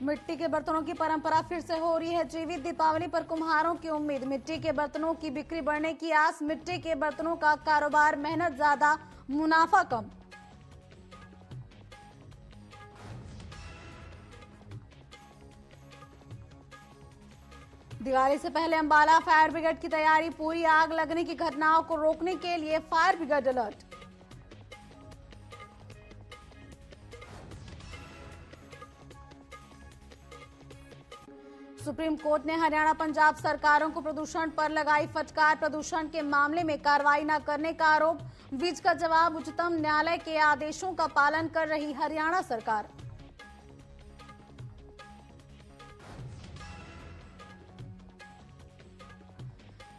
मिट्टी के बर्तनों की परंपरा फिर से हो रही है जीवित। दीपावली पर कुम्हारों की उम्मीद, मिट्टी के बर्तनों की बिक्री बढ़ने की आस। मिट्टी के बर्तनों का कारोबार, मेहनत ज्यादा, मुनाफा कम। दिवाली से पहले अंबाला फायर ब्रिगेड की तैयारी पूरी। आग लगने की घटनाओं को रोकने के लिए fire brigade alert. Supreme court ने हरियाणा पंजाब सरकारों को प्रदूषण पर लगाई फटकार। प्रदूषण के मामले में कार्रवाई न करने का आरोप। विज का जवाब, उच्चतम न्यायालय के आदेशों का पालन कर रही हरियाणा सरकार।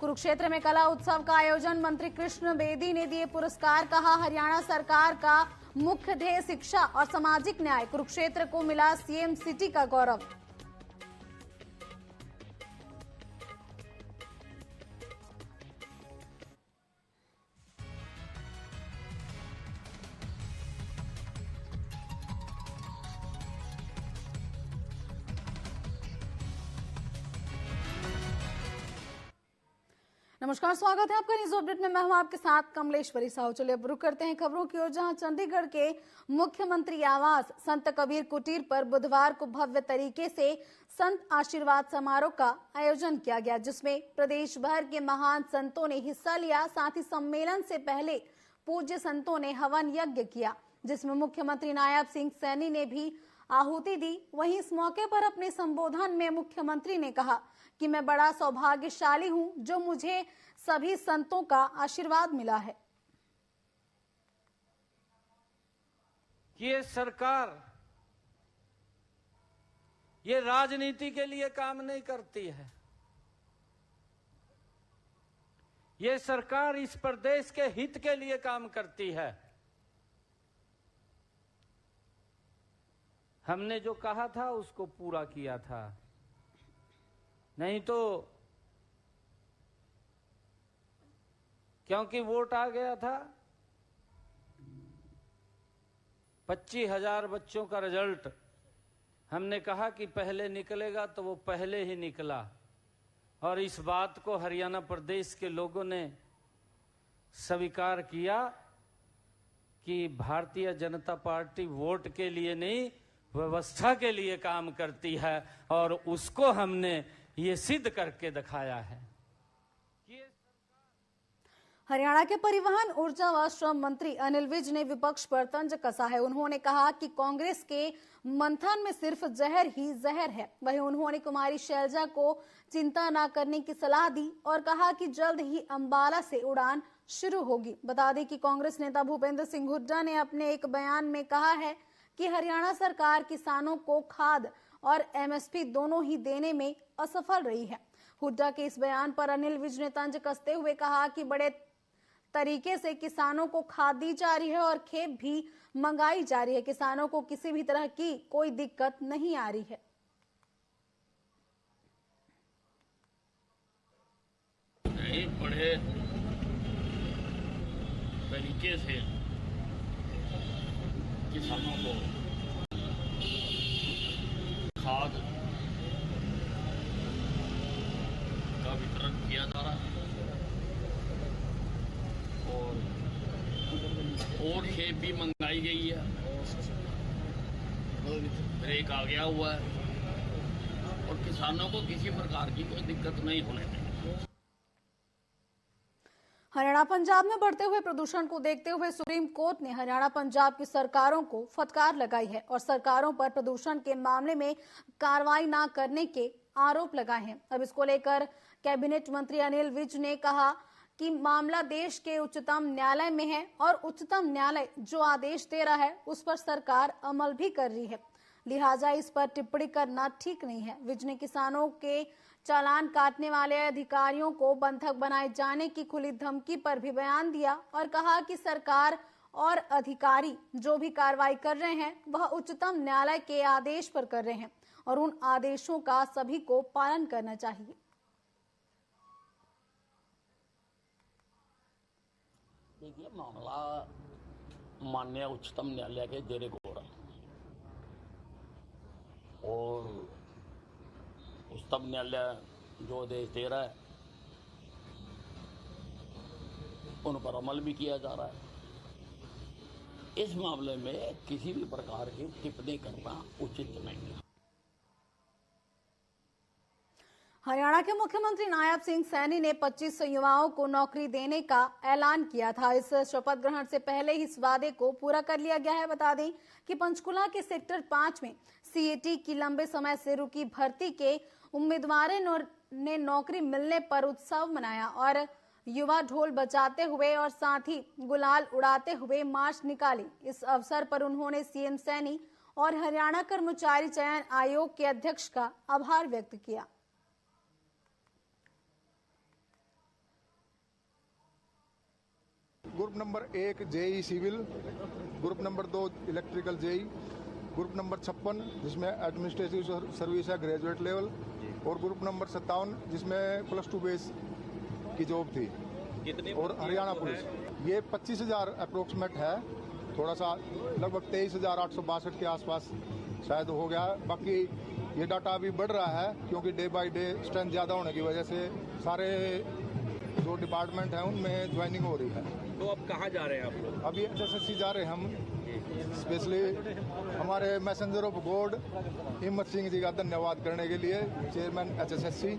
कुरुक्षेत्र में कला उत्सव का आयोजन, मंत्री कृष्ण बेदी ने दिए पुरस्कार। कहा, हरियाणा सरकार का मुख्य ध्येय शिक्षा और सामाजिक न्याय। कुरुक्षेत्र को मिला सीएम सिटी का गौरव। नमस्कार, स्वागत है आपका न्यूज अपडेट में। मैं हूं आपके साथ कमलेश्वरी साहू। चलिए अब रुक करते हैं खबरों की ओर, जहां चंडीगढ़ के मुख्यमंत्री आवास संत कबीर कुटीर पर बुधवार को भव्य तरीके से संत आशीर्वाद समारोह का आयोजन किया गया, जिसमें प्रदेश भर के महान संतों ने हिस्सा लिया। साथ ही सम्मेलन से पहले पूज्य संतों ने हवन यज्ञ किया, जिसमें मुख्यमंत्री नायब सिंह सैनी ने भी आहुति दी। वहीं इस मौके पर अपने संबोधन में मुख्यमंत्री ने कहा कि मैं बड़ा सौभाग्यशाली हूं जो मुझे सभी संतों का आशीर्वाद मिला है। ये सरकार ये राजनीति के लिए काम नहीं करती है। ये सरकार इस प्रदेश के हित के लिए काम करती है। हमने जो कहा था उसको पूरा किया था, नहीं तो क्योंकि वोट आ गया था, 25,000 बच्चों का रिजल्ट हमने कहा कि पहले निकलेगा, तो वो पहले ही निकला। और इस बात को हरियाणा प्रदेश के लोगों ने स्वीकार किया कि भारतीय जनता पार्टी वोट के लिए नहीं, व्यवस्था के लिए काम करती है, और उसको हमने ये सिद्ध करके दिखाया है। हरियाणा के परिवहन, ऊर्जा व श्रम मंत्री अनिल विज ने विपक्ष पर तंज कसा है। उन्होंने कहा कि कांग्रेस के मंथन में सिर्फ जहर ही जहर है। वहीं उन्होंने कुमारी शैलजा को चिंता न करने की सलाह दी और कहा कि जल्द ही अंबाला से उड़ान शुरू होगी। बता दें कि कांग्रेस नेता भूपेंद्र सिंह हुड्डा ने अपने एक बयान में कहा है कि हरियाणा सरकार किसानों को खाद और एमएसपी दोनों ही देने में असफल रही है। हुड्डा के इस बयान पर अनिल विज ने तंज कसते हुए कहा कि बड़े तरीके से किसानों को खाद दी जा रही है और खेप भी मंगाई जा रही है। किसानों को किसी भी तरह की कोई दिक्कत नहीं आ रही है। बड़े तरीके से किसानों को खाद का वितरण किया जा रहा है और खेप भी मंगाई गई है। ब्रेक आ गया हुआ है और किसानों को किसी प्रकार की कोई दिक्कत नहीं होने देगी। हरियाणा पंजाब में बढ़ते हुए प्रदूषण को देखते हुए सुप्रीम कोर्ट ने हरियाणा पंजाब की सरकारों को फटकार लगाई है और सरकारों पर प्रदूषण के मामले में कार्रवाई न करने के आरोप लगाए हैं। अब इसको लेकर कैबिनेट मंत्री अनिल विज ने कहा कि मामला देश के उच्चतम न्यायालय में है और उच्चतम न्यायालय जो आदेश दे रहा है उस पर सरकार अमल भी कर रही है, लिहाजा इस पर टिप्पणी करना ठीक नहीं है। विज ने किसानों के चालान काटने वाले अधिकारियों को बंधक बनाए जाने की खुली धमकी पर भी बयान दिया और कहा कि सरकार और अधिकारी जो भी कार्रवाई कर रहे हैं वह उच्चतम न्यायालय के आदेश पर कर रहे हैं और उन आदेशों का सभी को पालन करना चाहिए। देखिए, मामला माननीय उच्चतम न्यायालय के जेरे कोर है और उच्चतम न्यायालय जो आदेश दे रहा है उन पर अमल भी किया जा रहा है। इस मामले में किसी भी प्रकार की टिप्पणी करना उचित नहीं है। हरियाणा के मुख्यमंत्री नायब सिंह सैनी ने 25 युवाओं को नौकरी देने का ऐलान किया था। इस शपथ ग्रहण से पहले ही इस वादे को पूरा कर लिया गया है। बता दें कि पंचकुला के सेक्टर 5 में सीएटी की लंबे समय से रुकी भर्ती के उम्मीदवारों ने नौकरी मिलने पर उत्सव मनाया और युवा ढोल बजाते हुए और साथ ही गुलाल उड़ाते हुए मार्च निकाली। इस अवसर पर उन्होंने सीएम सैनी और हरियाणा कर्मचारी चयन आयोग के अध्यक्ष का आभार व्यक्त किया। Group number 1 JE civil, group number 2 electrical JE, group number 56 जिसमें एडमिनिस्ट्रेटिव सर्विस है ग्रेजुएट लेवल, और ग्रुप नंबर 57 जिसमें +2 बेस की जॉब थी। और हरियाणा पुलिस ये 25,000 अप्रोक्सीमेट है, थोड़ा सा लगभग 23,862 के आसपास शायद हो गया। बाकी ये डाटा अभी बढ़ रहा है क्योंकि डे बाय डे स्ट्रेंथ ज़्यादा होने की वजह से सारे जो डिपार्टमेंट हैं उनमें ज्वाइनिंग हो रही है। तो अब कहाँ जा रहे हैं आप लोग? अभी HSSC जा रहे हैं हम, स्पेशली हमारे मैसेंजर ऑफ गॉड हिम्मत सिंह जी का धन्यवाद करने के लिए, चेयरमैन HSSC।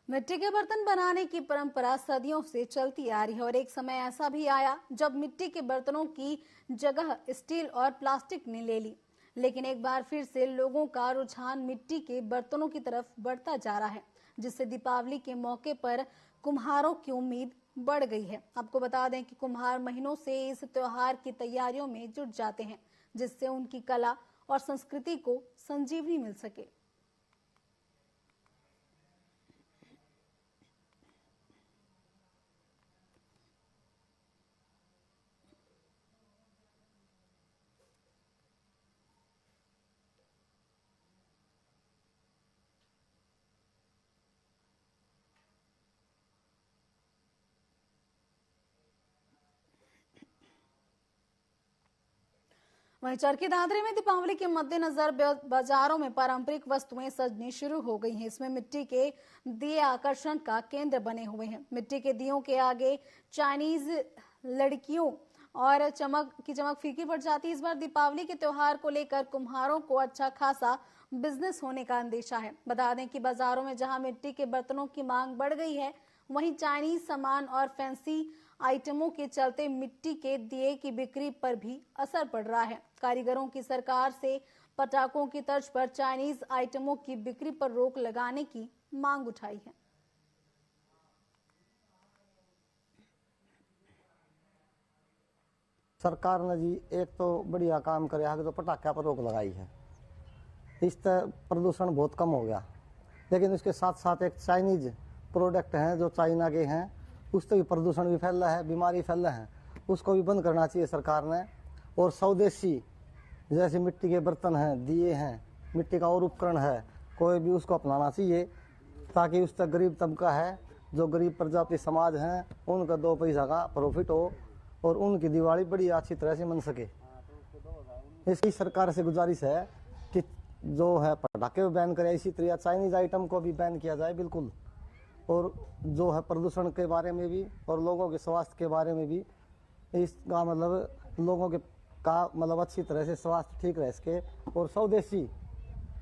मिट्टी के बर्तन बनाने की परंपरा सदियों से चलती आ रही है और एक समय ऐसा भी आया जब मिट्टी के बर्तनों की जगह स्टील और प्लास्टिक ने ले ली। लेकिन एक बार फिर से लोगों का रुझान मिट्टी के बर्तनों की तरफ बढ़ता जा रहा है, जिससे दीपावली के मौके पर कुम्हारों की उम्मीद बढ़ गई है। आपको बता दें कि कुम्हार महीनों से इस त्योहार की तैयारियों में जुट जाते हैं, जिससे उनकी कला और संस्कृति को संजीवनी मिल सके। वहीं चरखी दादरी में दीपावली के मद्देनजर बाजारों में पारंपरिक वस्तुएं सजनी शुरू हो गई हैं। इसमें मिट्टी के दिए आकर्षण का केंद्र बने हुए हैं। मिट्टी के दियों के आगे चाइनीज लड़कियों और चमक फीकी पड़ जाती है। इस बार दीपावली के त्योहार को लेकर कुम्हारों को अच्छा खासा बिजनेस होने का अंदेशा है। बता दें कि बाजारों में जहां मिट्टी के बर्तनों की मांग बढ़ गई है, वहीं चाइनीज सामान और फैंसी आइटमों के चलते मिट्टी के दिए की बिक्री पर भी असर पड़ रहा है। कारीगरों की सरकार से पटाखों की तर्ज पर चाइनीज आइटमों की बिक्री पर रोक लगाने की मांग उठाई है। सरकार ने जी एक तो बढ़िया काम कराया कि तो पटाखा पर रोक लगाई है, इससे प्रदूषण बहुत कम हो गया। लेकिन उसके साथ साथ एक चाइनीज प्रोडक्ट हैं जो चाइना के हैं, उससे भी प्रदूषण भी फैल रहा है, बीमारी फैल रहा है, उसको भी बंद करना चाहिए सरकार ने। और स्वदेशी जैसे मिट्टी के बर्तन हैं, दिए हैं, मिट्टी का और उपकरण है, कोई भी उसको अपनाना चाहिए, ताकि उस तक गरीब तबका है, जो गरीब प्रजाति समाज हैं, उनका 2 पैसा का प्रॉफिट हो और उनकी दिवाली बड़ी अच्छी तरह से मन सके। इसकी सरकार से गुजारिश है कि जो है पटाखे बैन करे, इसी तरह चाइनीज आइटम को भी बैन किया जाए बिल्कुल। और जो है प्रदूषण के बारे में भी और लोगों के स्वास्थ्य के बारे में भी, इसका मतलब लोगों के अच्छी तरह से स्वास्थ्य ठीक रह सके और स्वदेशी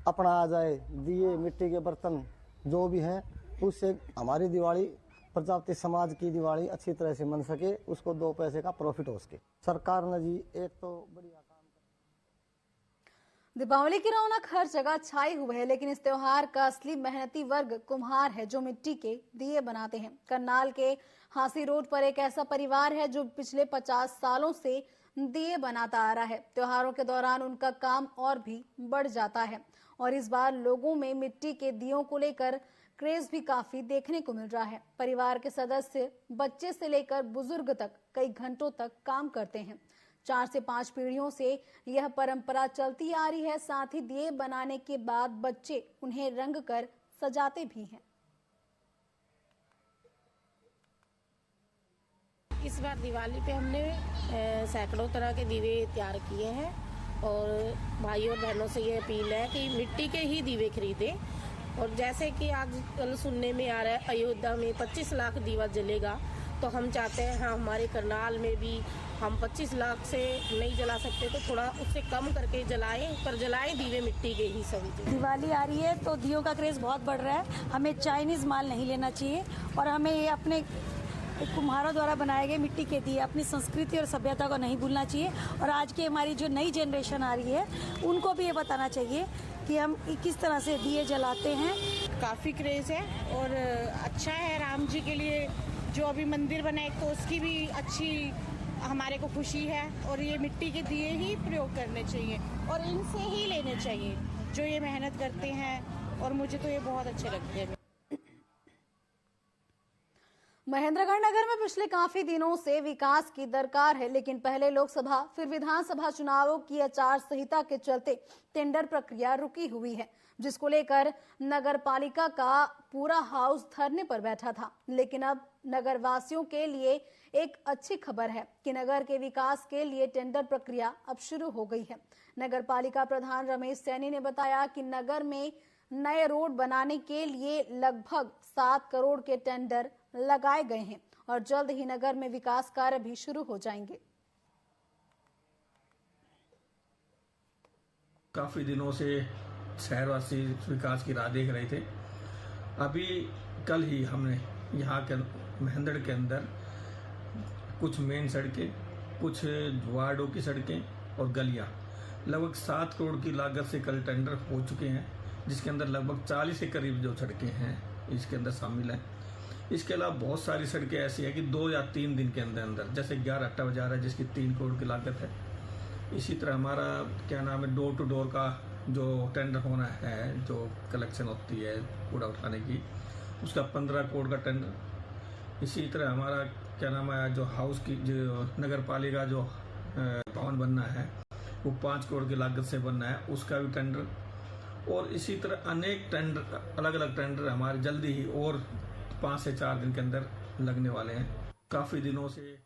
अपना आ जाए, दिए मिट्टी के बर्तन जो भी हैं, उससे हमारी दिवाली प्रजापति समाज की दिवाली अच्छी तरह से मन सके, उसको 2 पैसे का प्रॉफिट हो सके। सरकार ने जी एक तो बढ़िया दीपावली की रौनक हर जगह छाई हुई है, लेकिन इस त्योहार का असली मेहनती वर्ग कुम्हार है जो मिट्टी के दिए बनाते हैं। करनाल के हांसी रोड पर एक ऐसा परिवार है जो पिछले 50 सालों से दिए बनाता आ रहा है। त्योहारों के दौरान उनका काम और भी बढ़ जाता है और इस बार लोगों में मिट्टी के दियों को लेकर क्रेज भी काफी देखने को मिल रहा है। परिवार के सदस्य बच्चे से लेकर बुजुर्ग तक कई घंटों तक काम करते हैं। 4 से 5 पीढ़ियों से यह परंपरा चलती आ रही है। साथ ही दिए बनाने के बाद बच्चे उन्हें रंग कर सजाते भी हैं। इस बार दिवाली पे हमने सैकड़ों तरह के दीवे तैयार किए हैं और भाइयों और बहनों से ये अपील है कि मिट्टी के ही दीवे खरीदें। और जैसे कि आजकल सुनने में आ रहा है अयोध्या में 25 लाख दीवा जलेगा, तो हम चाहते हैं हमारे करनाल में भी हम 25 लाख से नहीं जला सकते तो थोड़ा उससे कम करके जलाएं, पर जलाएं दीवे मिट्टी के ही सभी। दिवाली आ रही है तो दियों का क्रेज़ बहुत बढ़ रहा है। हमें चाइनीज़ माल नहीं लेना चाहिए और हमें ये अपने कुम्हारों द्वारा बनाए गए मिट्टी के दिए, अपनी संस्कृति और सभ्यता को नहीं भूलना चाहिए। और आज की हमारी जो नई जनरेशन आ रही है उनको भी ये बताना चाहिए कि हम किस तरह से दिए जलाते हैं। काफ़ी क्रेज़ है और अच्छा है राम जी के लिए जो अभी मंदिर बने, तो उसकी भी अच्छी हमारे को खुशी है। और ये मिट्टी के दिए ही प्रयोग करने चाहिए और इनसे ही लेने चाहिए जो ये मेहनत करते हैं, और मुझे तो ये बहुत अच्छे लगते हैं। महेंद्रगढ़ नगर में पिछले काफी दिनों से विकास की दरकार है, लेकिन पहले लोकसभा फिर विधानसभा चुनावों की आचार संहिता के चलते टेंडर प्रक्रिया रुकी हुई है, जिसको लेकर नगर पालिका का पूरा हाउस धरने पर बैठा था। लेकिन अब नगर वासियों के लिए एक अच्छी खबर है कि नगर के विकास के लिए टेंडर प्रक्रिया अब शुरू हो गई है। नगर पालिका प्रधान रमेश सैनी ने बताया कि नगर में नए रोड बनाने के लिए लगभग 7 करोड़ के टेंडर लगाए गए हैं और जल्द ही नगर में विकास कार्य भी शुरू हो जाएंगे। काफी दिनों से शहरवासी विकास की राह देख रहे थे। अभी कल ही हमने यहाँ के महेंद्रगढ़ के अंदर कुछ मेन सड़कें, कुछ वार्डों की सड़कें और गलियां लगभग 7 करोड़ की लागत से कल टेंडर हो चुके हैं, जिसके अंदर लगभग 40 के करीब जो सड़कें हैं इसके अंदर शामिल हैं। इसके अलावा बहुत सारी सड़कें ऐसी है कि 2 या 3 दिन के अंदर अंदर, जैसे 11 अट्टा बाजार है जिसकी 3 करोड़ की लागत है। इसी तरह हमारा क्या नाम है डोर टू डोर का जो टेंडर होना है, जो कलेक्शन होती है कूड़ा उठाने की, उसका 15 करोड़ का टेंडर। इसी तरह हमारा क्या नाम है जो हाउस की जो नगर पालिका जो भवन बनना है वो 5 करोड़ की लागत से बनना है, उसका भी टेंडर। और इसी तरह अनेक टेंडर, अलग अलग टेंडर हमारे जल्दी ही और 5 से 4 दिन के अंदर लगने वाले हैं। काफी दिनों से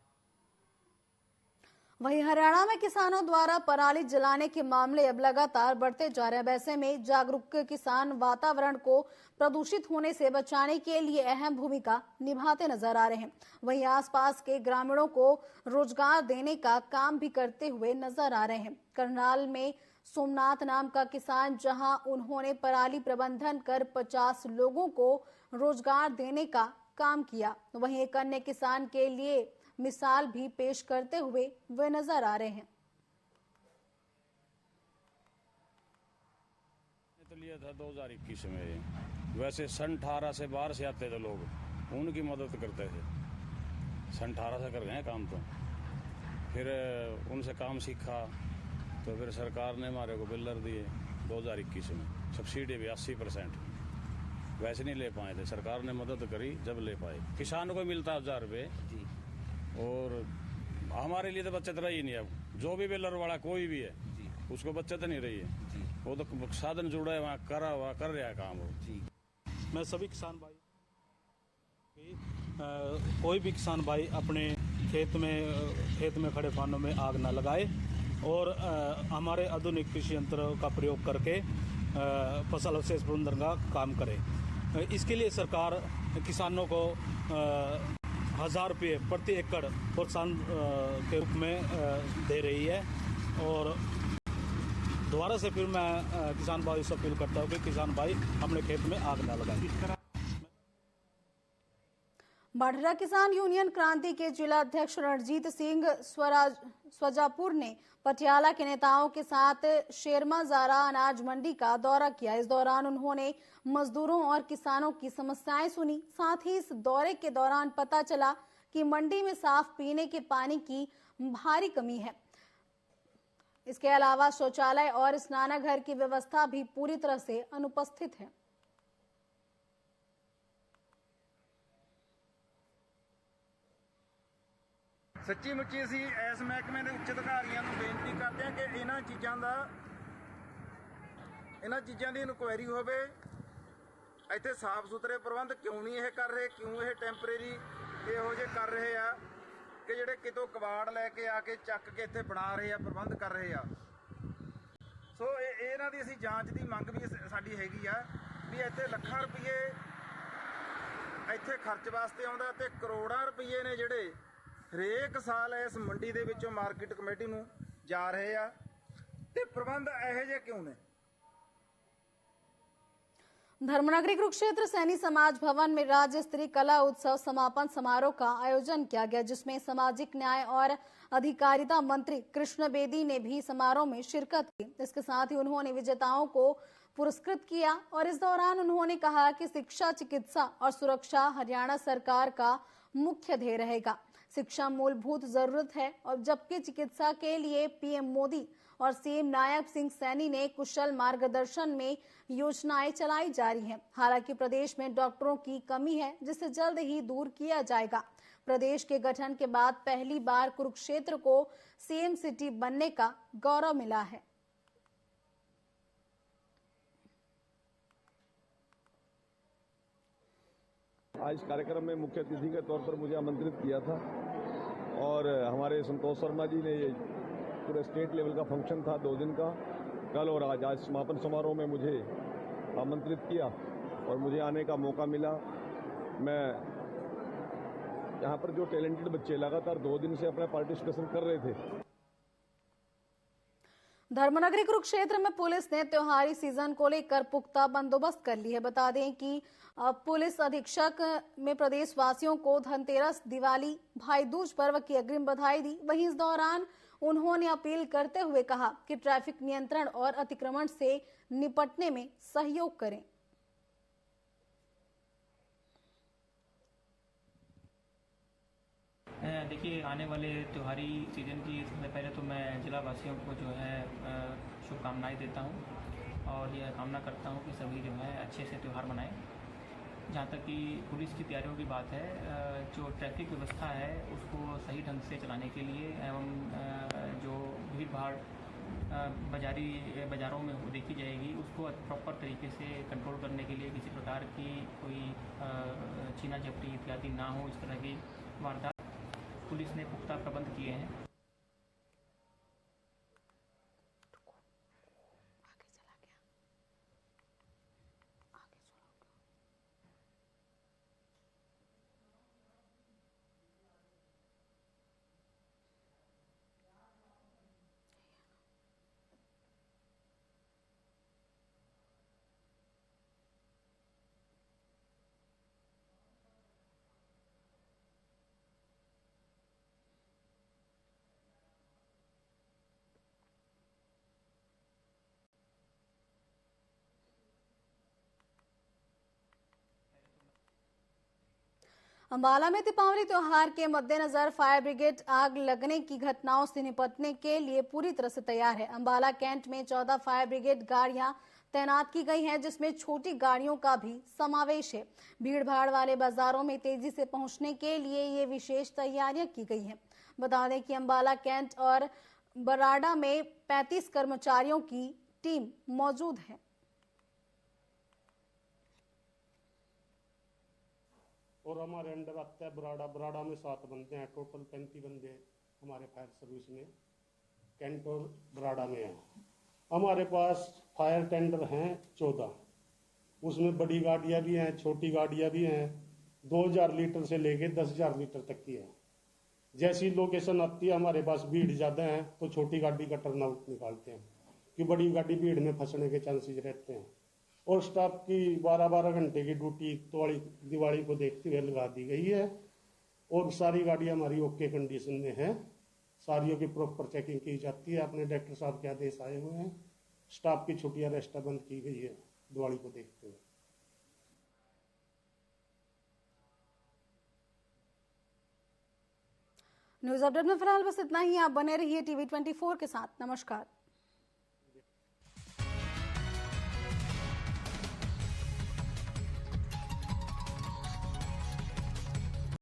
वहीं हरियाणा में किसानों द्वारा पराली जलाने के मामले अब लगातार बढ़ते जा रहे हैं। वैसे में जागरूक किसान वातावरण को प्रदूषित होने से बचाने के लिए अहम भूमिका निभाते नजर आ रहे हैं। वहीं आसपास के ग्रामीणों को रोजगार देने का काम भी करते हुए नजर आ रहे हैं। करनाल में सोमनाथ नाम का किसान, जहां उन्होंने पराली प्रबंधन कर 50 लोगों को रोजगार देने का काम किया, वहीं एक अन्य किसान के लिए मिसाल भी पेश करते हुए वे नजर आ रहे हैं। तो लिया था 2021 में, वैसे सन 18 से बाहर से आते थे लोग, उनकी मदद करते थे। सन 18 से कर गए काम, तो फिर उनसे काम सीखा, तो फिर सरकार ने हमारे को बिल्डर दिए 2021 में, सब्सिडी भी 80%। वैसे नहीं ले पाए थे, सरकार ने मदद करी जब ले पाए। किसान को मिलता 1000 रुपये, और हमारे लिए तो बचत रही नहीं। अब जो भी बिल्डर वाला कोई भी है उसको बचत नहीं रही है, वो तो साधन जुड़ा है, वहाँ कर रहा है काम वो। मैं सभी किसान भाई, कोई भी किसान भाई अपने खेत में खड़े फानों में आग ना लगाए और हमारे आधुनिक कृषि यंत्रों का प्रयोग करके फसल अवशेष प्रबंधन का काम करे। इसके लिए सरकार किसानों को 1000 रुपये प्रति एकड़ प्रोत्साहन के रूप में दे रही है। और दोबारा से फिर मैं किसान भाई से अपील करता हूँ कि किसान भाई अपने खेत में आग न लगाएं। बाढ़रा किसान यूनियन क्रांति के जिला अध्यक्ष रणजीत सिंह स्वजापुर ने पटियाला के नेताओं के साथ शेरमाजारा अनाज मंडी का दौरा किया। इस दौरान उन्होंने मजदूरों और किसानों की समस्याएं सुनी। साथ ही इस दौरे के दौरान पता चला कि मंडी में साफ पीने के पानी की भारी कमी है। इसके अलावा शौचालय और स्नानाघर की व्यवस्था भी पूरी तरह से अनुपस्थित है। सच्ची मुच्ची असी इस महकमे के उच्च अधिकारियों को बेनती करते हैं कि इन्होंने चीज़ों की इनकुआयरी हो। इत्थे साफ सुथरे प्रबंध क्यों नहीं ये कर रहे, क्यों ये टैंपरेरी इहो जे कर रहे आ कि जिहड़े कितों कबाड़ लैके आके चक के इत्थे बना रहे आ, प्रबंध कर रहे आ। ਸੋ ਇਹਨਾਂ ਦੀ ਅਸੀਂ ਜਾਂਚ ਦੀ ਮੰਗ ਵੀ ਸਾਡੀ ਹੈਗੀ ਆ ਵੀ ਇੱਥੇ ਲੱਖਾਂ ਰੁਪਏ ਇੱਥੇ ਖਰਚ ਵਾਸਤੇ ਆਉਂਦਾ ਤੇ ਕਰੋੜਾਂ ਰੁਪਏ ਨੇ ਜਿਹੜੇ ਹਰੇਕ ਸਾਲ ਇਸ ਮੰਡੀ ਦੇ ਵਿੱਚੋਂ ਮਾਰਕੀਟ ਕਮੇਟੀ ਨੂੰ ਜਾ ਰਹੇ ਆ ਤੇ ਪ੍ਰਬੰਧ ਇਹੋ ਜਿਹੇ ਕਿਉਂ ਨੇ। धर्मनगरी कुरुक्षेत्र सैनी समाज भवन में राज्य स्तरीय कला उत्सव समापन समारोह का आयोजन किया गया, जिसमें सामाजिक न्याय और अधिकारिता मंत्री कृष्ण बेदी ने भी समारोह में शिरकत की। इसके साथ ही उन्होंने विजेताओं को पुरस्कृत किया और इस दौरान उन्होंने कहा कि शिक्षा, चिकित्सा और सुरक्षा हरियाणा सरकार का मुख्य ध्येय रहेगा। शिक्षा मूलभूत जरूरत है और जबकि चिकित्सा के लिए पीएम मोदी और सीएम नायब सिंह सैनी ने कुशल मार्गदर्शन में योजनाएं चलाई जा रही हैं। हालांकि प्रदेश में डॉक्टरों की कमी है, जिसे जल्द ही दूर किया जाएगा। प्रदेश के गठन के बाद पहली बार कुरुक्षेत्र को सीएम सिटी बनने का गौरव मिला है। आज कार्यक्रम में मुख्य अतिथि के तौर पर मुझे आमंत्रित किया था और हमारे संतोष शर्मा जी ने पूरे स्टेट लेवल का फंक्शन था 2 दिन का, कल और आज समापन समारोह में मुझे आमंत्रित किया और मुझे आने का मौका मिला। मैं यहाँ पर जो टैलेंटेड बच्चे लगातार 2 दिन से अपना पार्टिसिपेशन कर रहे थे। धर्मनगरी कुरुक्षेत्र में पुलिस ने त्योहारी सीजन को लेकर पुख्ता बंदोबस्त कर ली है। बता दें कि पुलिस अधीक्षक में प्रदेश वासियों को धनतेरस, दिवाली, भाई दूज पर्व की अग्रिम बधाई दी। वहीं इस दौरान उन्होंने अपील करते हुए कहा कि ट्रैफिक नियंत्रण और अतिक्रमण से निपटने में सहयोग करें। देखिए, आने वाले त्योहारी सीजन की सबसे पहले तो मैं जिला वासियों को जो है शुभकामनाएं देता हूं और यह कामना करता हूं कि सभी जो है अच्छे से त्यौहार मनाएं। जहाँ तक कि पुलिस की तैयारियों की बात है, जो ट्रैफिक व्यवस्था है उसको सही ढंग से चलाने के लिए एवं जो भीड़ भाड़ बाज़ारों में देखी जाएगी उसको प्रॉपर तरीके से कंट्रोल करने के लिए किसी प्रकार की कोई छीना झपटी इत्यादि ना हो, इस तरह की वारदात पुलिस ने पुख्ता प्रबंध किए हैं। अंबाला में दीपावली त्योहार के मद्देनजर फायर ब्रिगेड आग लगने की घटनाओं से निपटने के लिए पूरी तरह से तैयार है। अंबाला कैंट में 14 फायर ब्रिगेड गाड़ियां तैनात की गई हैं, जिसमें छोटी गाड़ियों का भी समावेश है। भीड़ भाड़ वाले बाजारों में तेजी से पहुंचने के लिए ये विशेष तैयारियां की गई हैं। बता दें कि अंबाला कैंट और बराड़ा में 35 कर्मचारियों की टीम मौजूद है। और हमारे अंडर आता है बराड़ा में 7 बंदे हैं, टोटल 35 बंदे हमारे फायर सर्विस में कैंट और बराड़ा में हैं। हमारे पास फायर टेंडर हैं 14, उसमें बड़ी गाड़ियां भी हैं, छोटी गाड़ियां भी हैं, 2000 लीटर से लेके 10,000 लीटर तक की है। जैसी लोकेशन आती है, हमारे पास भीड़ ज़्यादा है तो छोटी गाड़ी का टर्नआउट निकालते हैं, कि बड़ी गाड़ी भीड़ में फंसने के चांसेस रहते हैं। और स्टाफ की 12-12 घंटे की ड्यूटी दिवाली को देखते हुए लगा दी गई है और सारी गाड़ियां हमारी ओके कंडीशन में है। सारियों की प्रॉपर चेकिंग की जाती है। अपने डायरेक्टर साहब के आदेश आए हुए हैं। स्टाफ की छुट्टियां रेस्टा बंद की गई है दिवाली को देखते हुए। न्यूज अपडेट में फिलहाल बस इतना ही। आप बने रहिए TV24 के साथ। नमस्कार।